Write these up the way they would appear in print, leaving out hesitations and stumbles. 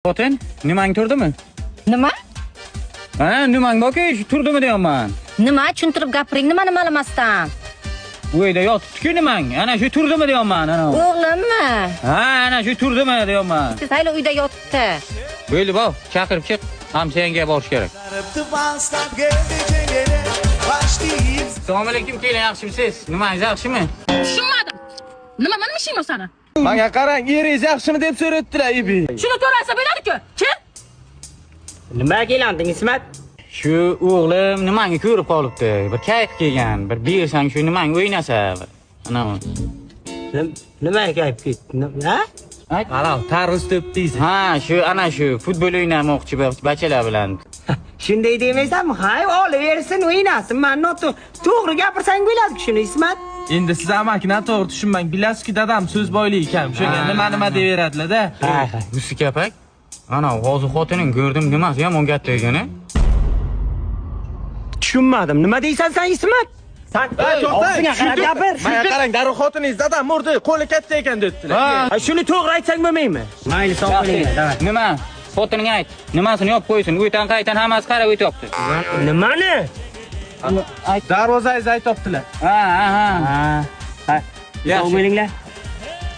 Xotin, nimang turdimi? Nima? Ha, nimang borki, turdimi deyapman. Nima tushuntirib gapiring, nimani ma'lum Bu yerda yotibdi-ku nimang. Ana shu turdimi deyapman, ana. O'g'limmi? Ha, ana shu turdimi deyapman. Siz hali uyda yotibdi. Bo'ldi, bo, chaqirib chiq. Hamshanga borish kerak. Assalomu alaykum, keling, yaxshimisiz? Nimangiz yaxshimi? Tushunmadim. Nima meni ishim bor sani? Menga qarang, eringiz yaxshimi deb so'rayaptilar, ibi. Shuni ko'rasa bo'ladi-ku. Kim? Nima kelanding, Ismat? Shu o'g'lim nimangni ko'rib qolibdi. Bir kayf kelgan, bir bersang shu nimang o'ynasa. Ana. Nima kayf ketdi? Ha? Ana, tarvuz topdingiz. Ha, ana shu futbol o'ynamoqchi bachalar bilan. Shunday demaysanmi? Hay, olaversin, o'ynasin. Men to'g'ri gapirsang bo'ladi shuni, Ismat. Endi siz amakini to'g'ri tushunmang. Bilasizki, dadam so'z boylik ekan. O'shanga nima deyaveradilar-da. Ha, Yusuf kapak. Ana, hozir xotining ko'rdim, nimasi yomon gap degani? Tushunmadim. Nima deysan sen, Ismat? Sen og'zingga qarab gapir. Menga qarang, darrov xotiningiz dadam murdi, qo'li katta ekan debdilar. Ha, shuni to'g'ri aytsang bo'lmaymi? Mayli, sog' bo'ling. Nima? Xotining ayt. Nimasini yopib qo'ysin. Uydan qaytan hammasi qarab o'tyapti. Nimani? Darvozangizni aytibdilar. Ha. Sog' bo'linglar.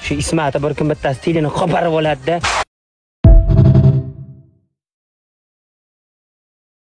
Shu Ismatni bir kun bittasi tilini qo'parib oladi-da.